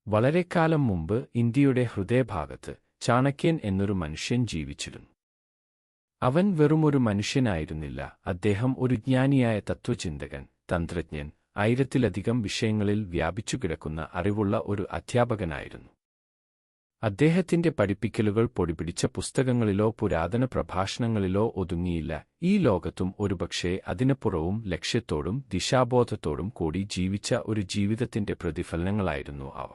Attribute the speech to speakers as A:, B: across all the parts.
A: വളരെക്കാലം മുമ്പ് ഇന്ത്യയുടെ ഹൃദയഭാഗത്ത് ചാണക്യൻ എന്നൊരു മനുഷ്യൻ ജീവിച്ചിരുന്നു. അവൻ വെറുമൊരു മനുഷ്യനായിരുന്നില്ല, അദ്ദേഹം ഒരു ജ്ഞാനിയായ തത്വചിന്തകൻ, തന്ത്രജ്ഞൻ, 1000-ലധികം വിഷയങ്ങളിൽ വ്യാപിച്ചുകിടക്കുന്ന അറിവുള്ള ഒരു അധ്യാപകനായിരുന്നു. അദ്ദേഹത്തിന്റെ പഠിപ്പിക്കലുകൾ പൊടിപിടിച്ച പുസ്തകങ്ങളിലോ പുരാതന പ്രഭാഷണങ്ങളിലോ ഒതുങ്ങിയില്ല. ഈ ലോകത്തും ഒരുപക്ഷേ അതിനപ്പുറവും ലക്ഷ്യത്തോടും ദിശാബോധത്തോടും കൂടി ജീവിച്ച ഒരു ജീവിതത്തിന്റെ പ്രതിഫലനങ്ങളായിരുന്നു അവ.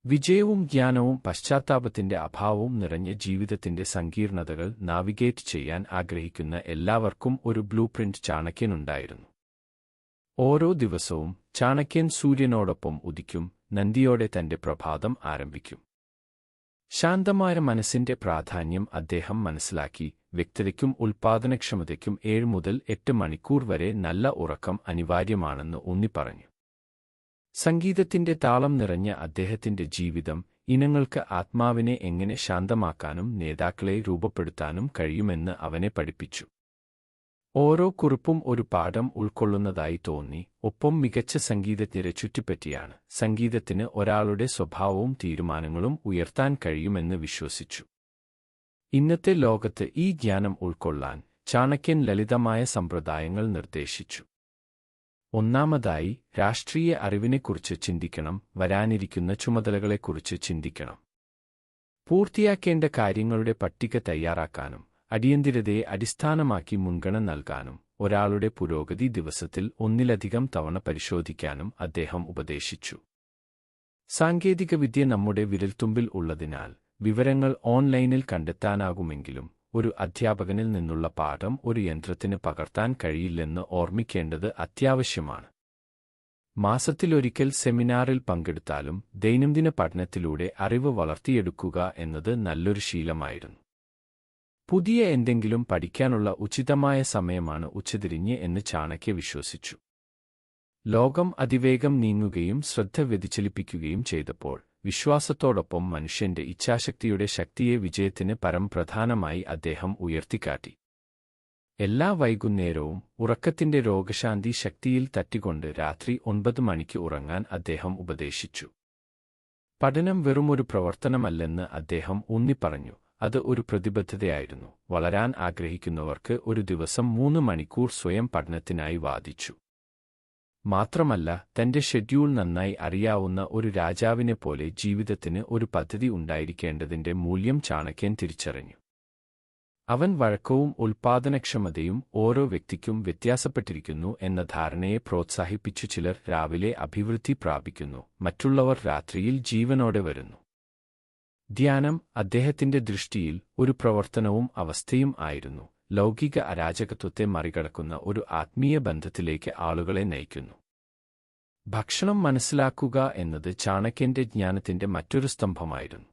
A: വിജയവും ജ്ഞാനവും പശ്ചാത്താപത്തിന്റെ അഭാവവും നിറഞ്ഞ ജീവിതത്തിന്റെ സങ്കീർണതകൾ നാവിഗേറ്റ് ചെയ്യാൻ ആഗ്രഹിക്കുന്ന എല്ലാവർക്കും ഒരു ബ്ലൂപ്രിന്റ് ചാണക്യനുണ്ടായിരുന്നു. ഓരോ ദിവസവും ചാണക്യൻ സൂര്യനോടൊപ്പം ഉദിക്കും, നന്ദിയോടെ തന്റെ പ്രഭാതം ആരംഭിക്കും. ശാന്തമായ മനസ്സിന്റെ പ്രാധാന്യം അദ്ദേഹം മനസ്സിലാക്കി. വ്യക്തതയ്ക്കും ഉൽപ്പാദനക്ഷമതയ്ക്കും 7 മുതൽ 8 മണിക്കൂർ വരെ നല്ല ഉറക്കം അനിവാര്യമാണെന്ന് ഊന്നിപ്പറഞ്ഞു. സംഗീതത്തിന്റെ താളം നിറഞ്ഞ അദ്ദേഹത്തിന്റെ ജീവിതം ഇനങ്ങൾക്ക് ആത്മാവിനെ എങ്ങനെ ശാന്തമാക്കാനും നേതാക്കളെ രൂപപ്പെടുത്താനും കഴിയുമെന്ന് അവനെ പഠിപ്പിച്ചു. ഓരോ കുറിപ്പും ഒരു പാഠം ഉൾക്കൊള്ളുന്നതായി തോന്നി. ഒപ്പം മികച്ച സംഗീതജ്ഞരെ ചുറ്റിപ്പറ്റിയാണ് സംഗീതത്തിന് ഒരാളുടെ സ്വഭാവവും തീരുമാനങ്ങളും ഉയർത്താൻ കഴിയുമെന്ന് വിശ്വസിച്ചു. ഇന്നത്തെ ലോകത്ത് ഈ ജ്ഞാനം ഉൾക്കൊള്ളാൻ ചാണക്യൻ ലളിതമായ സമ്പ്രദായങ്ങൾ നിർദ്ദേശിച്ചു. ഒന്നാമതായി, രാഷ്ട്രീയ അറിവിനെക്കുറിച്ച് ചിന്തിക്കണം. വരാനിരിക്കുന്ന ചുമതലകളെക്കുറിച്ച് ചിന്തിക്കണം. പൂർത്തിയാക്കേണ്ട കാര്യങ്ങളുടെ പട്ടിക തയ്യാറാക്കാനും അടിയന്തിരതയെ അടിസ്ഥാനമാക്കി മുൻഗണന നൽകാനും ഒരാളുടെ പുരോഗതി ദിവസത്തിൽ ഒന്നിലധികം തവണ പരിശോധിക്കാനും അദ്ദേഹം ഉപദേശിച്ചു. സാങ്കേതികവിദ്യ നമ്മുടെ വിരൽത്തുമ്പിൽ ഉള്ളതിനാൽ വിവരങ്ങൾ ഓൺലൈനിൽ കണ്ടെത്താനാകുമെങ്കിലും ഒരു അധ്യാപകനിൽ നിന്നുള്ള പാഠം ഒരു യന്ത്രത്തിന് പകർത്താൻ കഴിയില്ലെന്ന് ഓർമ്മിക്കേണ്ടത് അത്യാവശ്യമാണ്. മാസത്തിലൊരിക്കൽ സെമിനാറിൽ പങ്കെടുത്താലും ദൈനംദിന പഠനത്തിലൂടെ അറിവ് വളർത്തിയെടുക്കുക എന്നത് നല്ലൊരു ശീലമായിരുന്നു. പുതിയ എന്തെങ്കിലും പഠിക്കാനുള്ള ഉചിതമായ സമയമാണ് ഉച്ചതിരിഞ്ഞ് എന്ന് ചാണക്യ വിശ്വസിച്ചു. ലോകം അതിവേഗം നീങ്ങുകയും ശ്രദ്ധ വ്യതിചലിപ്പിക്കുകയും ചെയ്തപ്പോൾ വിശ്വാസത്തോടൊപ്പം മനുഷ്യന്റെ ഇച്ഛാശക്തിയുടെ ശക്തിയെ വിജയത്തിന് പരമപ്രധാനമായി അദ്ദേഹം ഉയർത്തിക്കാട്ടി. എല്ലാ വൈകുന്നേരവും ഉറക്കത്തിന്റെ രോഗശാന്തി ശക്തിയിൽ തട്ടിക്കൊണ്ട് രാത്രി 9 മണിക്ക് ഉറങ്ങാൻ അദ്ദേഹം ഉപദേശിച്ചു. പഠനം വെറുമൊരു പ്രവർത്തനമല്ലെന്ന് അദ്ദേഹം ഊന്നിപ്പറഞ്ഞു, അത് ഒരു പ്രതിബദ്ധതയായിരുന്നു. വളരാൻ ആഗ്രഹിക്കുന്നവർക്ക് ഒരു ദിവസം 3 മണിക്കൂർ സ്വയം പഠനത്തിനായി വാദിച്ചു. മാത്രമല്ല, തന്റെ ഷെഡ്യൂൾ നന്നായി അറിയാവുന്ന ഒരു രാജാവിനെപ്പോലെ ജീവിതത്തിന് ഒരു പദ്ധതി ഉണ്ടായിരിക്കേണ്ടതിന്റെ മൂല്യം ചാണക്യൻ തിരിച്ചറിഞ്ഞു. അവൻ വഴക്കവും ഉൽപ്പാദനക്ഷമതയും ഓരോ വ്യക്തിക്കും വ്യത്യാസപ്പെട്ടിരിക്കുന്നു എന്ന ധാരണയെ പ്രോത്സാഹിപ്പിച്ചു. ചിലർ രാവിലെ അഭിവൃദ്ധി പ്രാപിക്കുന്നു, മറ്റുള്ളവർ രാത്രിയിൽ ജീവനോടെ വരുന്നു. ധ്യാനം അദ്ദേഹത്തിന്റെ ദൃഷ്ടിയിൽ ഒരു പ്രവർത്തനവും അവസ്ഥയും ആയിരുന്നു. ലൗകിക അരാജകത്വത്തെ മറികടക്കുന്ന ഒരു ആത്മീയ ബന്ധത്തിലേക്ക് ആളുകളെ നയിക്കുന്നു. ഭക്ഷണം മനസ്സിലാക്കുക എന്നത് ചാണക്യന്റെ ജ്ഞാനത്തിന്റെ മറ്റൊരു സ്തംഭമായിരുന്നു.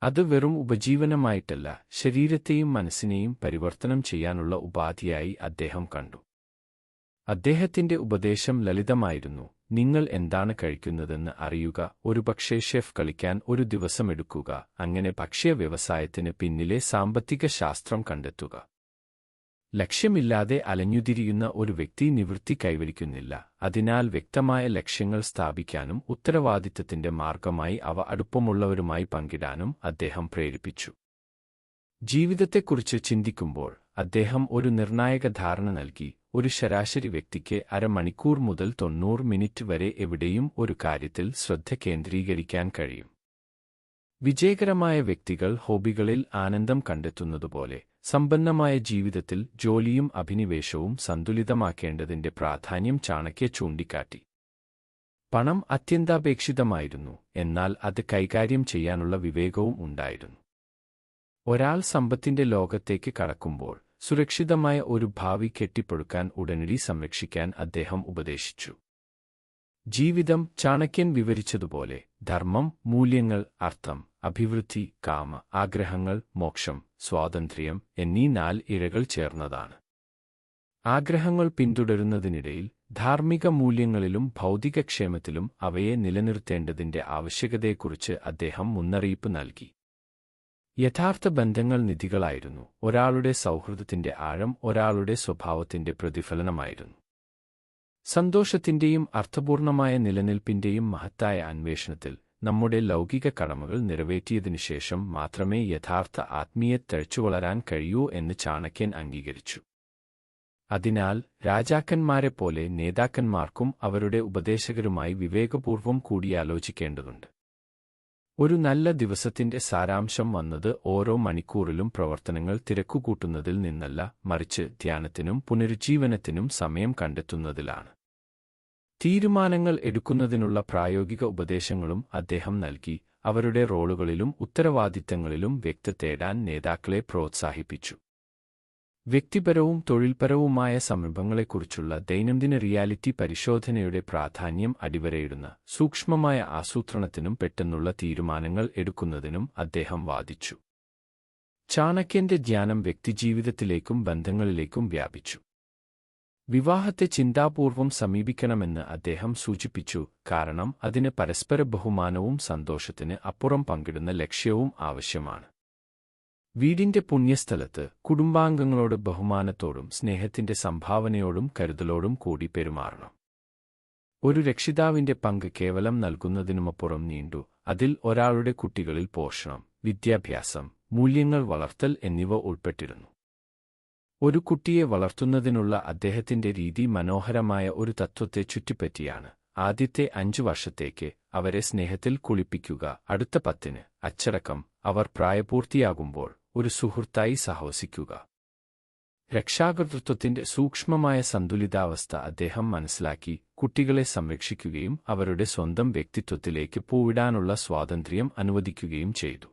A: അത് വെറും ഉപജീവനമായിട്ടല്ല, ശരീരത്തെയും മനസ്സിനെയും പരിവർത്തനം ചെയ്യാനുള്ള ഉപാധിയായി അദ്ദേഹം കണ്ടു. അദ്ദേഹത്തിന്റെ ഉപദേശം ലളിതമായിരുന്നു: നിങ്ങൾ എന്താണ് കഴിക്കുന്നതെന്ന് അറിയുക. ഒരുപക്ഷേ ഷെഫ് കളിക്കാൻ ഒരു ദിവസം എടുക്കുക. അങ്ങനെ ഭക്ഷ്യ വ്യവസായത്തിന് പിന്നിലെ സാമ്പത്തിക ശാസ്ത്രം കണ്ടെത്തുക. ലക്ഷ്യമില്ലാതെ അലഞ്ഞുതിരിയുന്ന ഒരു വ്യക്തി നിവൃത്തി കൈവരിക്കുന്നില്ല. അതിനാൽ വ്യക്തമായ ലക്ഷ്യങ്ങൾ സ്ഥാപിക്കാനും ഉത്തരവാദിത്തത്തിന്റെ മാർഗമായി അവ അടുപ്പമുള്ളവരുമായി പങ്കിടാനും അദ്ദേഹം പ്രേരിപ്പിച്ചു. ജീവിതത്തെക്കുറിച്ച് ചിന്തിക്കുമ്പോൾ അദ്ദേഹം ഒരു നിർണായക ധാരണ നൽകി. ഒരു ശരാശരി വ്യക്തിക്ക് അരമണിക്കൂർ മുതൽ 90 മിനിറ്റ് വരെ എവിടെയും ഒരു കാര്യത്തിൽ ശ്രദ്ധ കേന്ദ്രീകരിക്കാൻ കഴിയും. വിജയകരമായ വ്യക്തികൾ ഹോബികളിൽ ആനന്ദം കണ്ടെത്തുന്നതുപോലെ സമ്പന്നമായ ജീവിതത്തിൽ ജോലിയും അഭിനിവേശവും സന്തുലിതമാക്കേണ്ടതിന്റെ പ്രാധാന്യം ചാണക്യ ചൂണ്ടിക്കാട്ടി. പണം അത്യന്താപേക്ഷിതമായിരുന്നു, എന്നാൽ അത് കൈകാര്യം ചെയ്യാനുള്ള വിവേകവും ഉണ്ടായിരുന്നു. ഒരാൾ സമ്പത്തിന്റെ ലോകത്തേക്ക് കടക്കുമ്പോൾ സുരക്ഷിതമായ ഒരു ഭാവി കെട്ടിപ്പടുക്കാൻ ഉടനടി സംരക്ഷിക്കാൻ അദ്ദേഹം ഉപദേശിച്ചു. ജീവിതം ചാണക്യൻ വിവരിച്ചതുപോലെ ധർമ്മം, മൂല്യങ്ങൾ, അർത്ഥം, അഭിവൃദ്ധി, കാമ, ആഗ്രഹങ്ങൾ, മോക്ഷം, സ്വാതന്ത്ര്യം എന്നീ 4 ഇഴകൾ ചേർന്നതാണ്. ആഗ്രഹങ്ങൾ പിന്തുടരുന്നതിനിടയിൽ ധാർമ്മിക മൂല്യങ്ങളിലും ഭൗതികക്ഷേമത്തിലും അവയെ നിലനിർത്തേണ്ടതിന്റെ ആവശ്യകതയെക്കുറിച്ച് അദ്ദേഹം മുന്നറിയിപ്പ് നൽകി. യഥാർത്ഥ ബന്ധങ്ങൾ നിധികളായിരുന്നു. ഒരാളുടെ സൗഹൃദത്തിന്റെ ആഴം ഒരാളുടെ സ്വഭാവത്തിന്റെ പ്രതിഫലനമായിരുന്നു. സന്തോഷത്തിന്റെയും അർത്ഥപൂർണമായ നിലനിൽപ്പിന്റെയും മഹത്തായ അന്വേഷണത്തിൽ നമ്മുടെ ലൗകിക കടമകൾ നിറവേറ്റിയതിനുശേഷം മാത്രമേ യഥാർത്ഥ ആത്മീയ തഴച്ചുവളരാൻ കഴിയൂ എന്ന് ചാണക്യൻ അംഗീകരിച്ചു. അതിനാൽ രാജാക്കന്മാരെപ്പോലെ നേതാക്കന്മാർക്കും അവരുടെ ഉപദേശകരുമായി വിവേകപൂർവം കൂടിയാലോചിക്കേണ്ടതുണ്ട്. ഒരു നല്ല ദിവസത്തിന്റെ സാരാംശം വന്നത് ഓരോ മണിക്കൂറിലും പ്രവർത്തനങ്ങൾ തിരക്കുകൂട്ടുന്നതിൽ നിന്നല്ല, മറിച്ച് ധ്യാനത്തിനും പുനരുജ്ജീവനത്തിനും സമയം കണ്ടെത്തുന്നതിലാണ്. തീരുമാനങ്ങൾ എടുക്കുന്നതിനുള്ള പ്രായോഗിക ഉപദേശങ്ങളും അദ്ദേഹം നൽകി. അവരുടെ റോളുകളിലും ഉത്തരവാദിത്തങ്ങളിലും വ്യക്തത തേടാൻ നേതാക്കളെ പ്രോത്സാഹിപ്പിച്ചു. വ്യക്തിപരവും തൊഴിൽപരവുമായ സംരംഭങ്ങളെക്കുറിച്ചുള്ള ദൈനംദിന റിയാലിറ്റി പരിശോധനയുടെ പ്രാധാന്യം അടിവരയിടുന്ന സൂക്ഷ്മമായ ആസൂത്രണത്തിനും പെട്ടെന്നുള്ള തീരുമാനങ്ങൾ എടുക്കുന്നതിനും അദ്ദേഹം വാദിച്ചു. ചാണക്യന്റെ ധ്യാനം വ്യക്തിജീവിതത്തിലേക്കും ബന്ധങ്ങളിലേക്കും വ്യാപിച്ചു. വിവാഹത്തെ ചിന്താപൂർവം സമീപിക്കണമെന്ന് അദ്ദേഹം സൂചിപ്പിച്ചു, കാരണം അതിന് പരസ്പര ബഹുമാനവും സന്തോഷത്തിന് അപ്പുറം പങ്കിടുന്ന ലക്ഷ്യവും ആവശ്യമാണ്. വീടിന്റെ പുണ്യസ്ഥലത്ത് കുടുംബാംഗങ്ങളോട് ബഹുമാനത്തോടും സ്നേഹത്തിന്റെ സംഭാവനയോടും കരുതലോടും കൂടി പെരുമാറണം. ഒരു രക്ഷിതാവിന്റെ പങ്ക് കേവലം നൽകുന്നതിനുമപ്പുറം നീണ്ടു. അതിൽ ഒരാളുടെ കുട്ടികളിൽ പോഷണം, വിദ്യാഭ്യാസം, മൂല്യങ്ങൾ വളർത്തൽ എന്നിവ ഉൾപ്പെട്ടിരുന്നു. ഒരു കുട്ടിയെ വളർത്തുന്നതിനുള്ള അദ്ദേഹത്തിന്റെ രീതി മനോഹരമായ ഒരു തത്വത്തെ ചുറ്റിപ്പറ്റിയാണ്. ആദ്യത്തെ 5 വർഷത്തേക്ക് അവരെ സ്നേഹത്തിൽ കുളിപ്പിക്കുക, അടുത്ത 10 അച്ചടക്കം, അവർ പ്രായപൂർത്തിയാകുമ്പോൾ ഒരു സുഹൃത്തായി സഹവസിക്കുക. രക്ഷാകർതൃത്വത്തിന്റെ സൂക്ഷ്മമായ സന്തുലിതാവസ്ഥ അദ്ദേഹം മനസ്സിലാക്കി. കുട്ടികളെ സംരക്ഷിക്കുകയും അവരുടെ സ്വന്തം വ്യക്തിത്വത്തിലേക്ക് പൂവിടാനുള്ള സ്വാതന്ത്ര്യം അനുവദിക്കുകയും ചെയ്തു.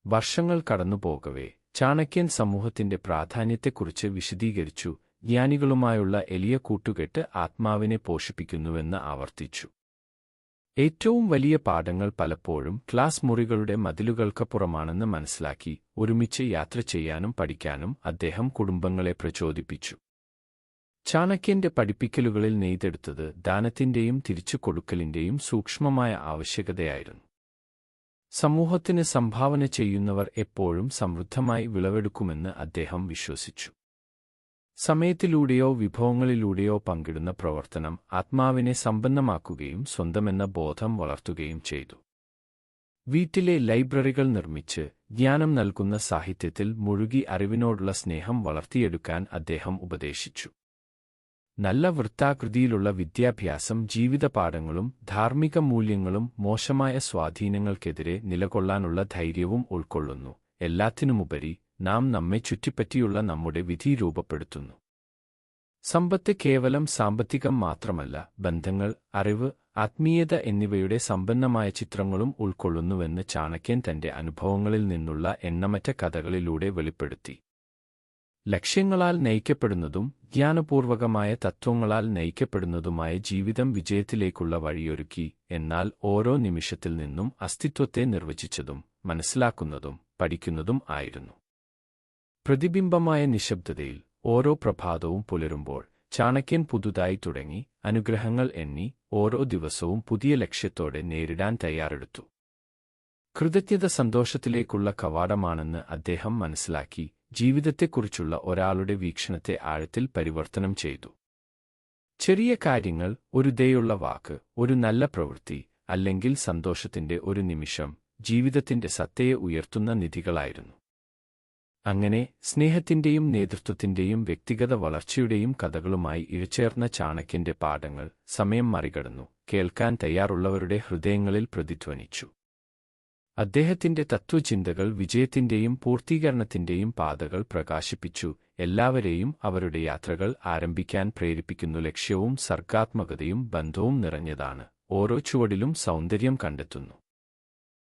A: വർഷങ്ങൾ കടന്നുപോകവേ ചാണക്യൻ സമൂഹത്തിന്റെ പ്രാധാന്യത്തെക്കുറിച്ച് വിശദീകരിച്ചു. ജ്ഞാനികളുമായുള്ള എളിയ കൂട്ടുകെട്ട് ആത്മാവിനെ പോഷിപ്പിക്കുന്നുവെന്ന് ആവർത്തിച്ചു. ഏറ്റവും വലിയ പാഠങ്ങൾ പലപ്പോഴും ക്ലാസ് മുറികളുടെ മതിലുകൾക്കപ്പുറമാണെന്ന് മനസ്സിലാക്കി. ഒരുമിച്ച് യാത്ര ചെയ്യാനും പഠിക്കാനും അദ്ദേഹം കുടുംബങ്ങളെ പ്രചോദിപ്പിച്ചു. ചാണക്യന്റെ പഠിപ്പിക്കലുകളിൽ നെയ്തെടുത്തത് ദാനത്തിന്റെയും തിരിച്ചു കൊടുക്കലിന്റെയും സൂക്ഷ്മമായ ആവശ്യകതയായിരുന്നു. സമൂഹത്തിന് സംഭാവന ചെയ്യുന്നവർ എപ്പോഴും സമൃദ്ധമായി വിളവെടുക്കുമെന്ന് അദ്ദേഹം വിശ്വസിച്ചു. സമയത്തിലൂടെയോ വിഭവങ്ങളിലൂടെയോ പങ്കിടുന്ന പ്രവർത്തനം ആത്മാവിനെ സമ്പന്നമാക്കുകയും സ്വന്തമെന്ന ബോധം വളർത്തുകയും ചെയ്തു. വീട്ടിലെ ലൈബ്രറികൾ നിർമ്മിച്ച് ജ്ഞാനം നൽകുന്ന സാഹിത്യത്തിൽ മുഴുകി അറിവിനോടുള്ള സ്നേഹം വളർത്തിയെടുക്കാൻ അദ്ദേഹം ഉപദേശിച്ചു. നല്ല വൃത്താകൃതിയിലുള്ള വിദ്യാഭ്യാസം ജീവിതപാഠങ്ങളും ധാർമ്മിക മൂല്യങ്ങളും മോശമായ സ്വാധീനങ്ങൾക്കെതിരെ നിലകൊള്ളാനുള്ള ധൈര്യവും ഉൾക്കൊള്ളുന്നു. എല്ലാത്തിനുമുപരി നാം നമ്മെ ചുറ്റിപ്പറ്റിയുള്ള നമ്മുടെ വിധി രൂപപ്പെടുത്തുന്നു. സമ്പത്ത് കേവലം സാമ്പത്തികം മാത്രമല്ല, ബന്ധങ്ങൾ, അറിവ്, ആത്മീയത എന്നിവയുടെ സമ്പന്നമായ ചിത്രങ്ങളും ഉൾക്കൊള്ളുന്നുവെന്ന് ചാണക്യൻ തന്റെ അനുഭവങ്ങളിൽ നിന്നുള്ള എണ്ണമറ്റ കഥകളിലൂടെ വെളിപ്പെടുത്തി. ലക്ഷ്യങ്ങളാൽ നയിക്കപ്പെടുന്നതും ജ്ഞാനപൂർവകമായ തത്വങ്ങളാൽ നയിക്കപ്പെടുന്നതുമായ ജീവിതം വിജയത്തിലേക്കുള്ള വഴിയൊരുക്കി. എന്നാൽ ഓരോ നിമിഷത്തിൽ നിന്നും അസ്തിത്വത്തെ നിർവചിച്ചതും മനസ്സിലാക്കുന്നതും പഠിക്കുന്നതും ആയിരുന്നു. പ്രതിബിംബമായ നിശബ്ദതയിൽ ഓരോ പ്രഭാതവും പുലരുമ്പോൾ ചാണക്യൻ പുതുതായി തുടങ്ങി, അനുഗ്രഹങ്ങൾ എണ്ണി, ഓരോ ദിവസവും പുതിയ ലക്ഷ്യത്തോടെ നേരിടാൻ തയ്യാറെടുത്തു. കൃതജ്ഞത സന്തോഷത്തിലേക്കുള്ള കവാടമാണെന്ന് അദ്ദേഹം മനസ്സിലാക്കി. ജീവിതത്തെക്കുറിച്ചുള്ള ഒരാളുടെ വീക്ഷണത്തെ ആഴത്തിൽ പരിവർത്തനം ചെയ്തു. ചെറിയ കാര്യങ്ങൾ, ഒരു ദയുള്ള വാക്ക്, ഒരു നല്ല പ്രവൃത്തി, അല്ലെങ്കിൽ സന്തോഷത്തിന്റെ ഒരു നിമിഷം ജീവിതത്തിന്റെ സത്തയെ ഉയർത്തുന്ന നിധികളായിരുന്നു. അങ്ങനെ സ്നേഹത്തിന്റെയും നേതൃത്വത്തിന്റെയും വ്യക്തിഗത വളർച്ചയുടെയും കഥകളുമായി ഇഴചേർന്ന ചാണക്യന്റെ പാഠങ്ങൾ സമയം മറികടന്നു, കേൾക്കാൻ തയ്യാറുള്ളവരുടെ ഹൃദയങ്ങളിൽ പ്രതിധ്വനിച്ചു. അദ്ദേഹത്തിന്റെ തത്വചിന്തകൾ വിജയത്തിന്റെയും പൂർത്തീകരണത്തിന്റെയും പാതകൾ പ്രകാശിപ്പിച്ചു. എല്ലാവരെയും അവരുടെ യാത്രകൾ ആരംഭിക്കാൻ പ്രേരിപ്പിക്കുന്നു. ലക്ഷ്യവും സർഗാത്മകതയും ബന്ധവും നിറഞ്ഞതാണ്. ഓരോ ചുവടിലും സൗന്ദര്യം കണ്ടെത്തുന്നു.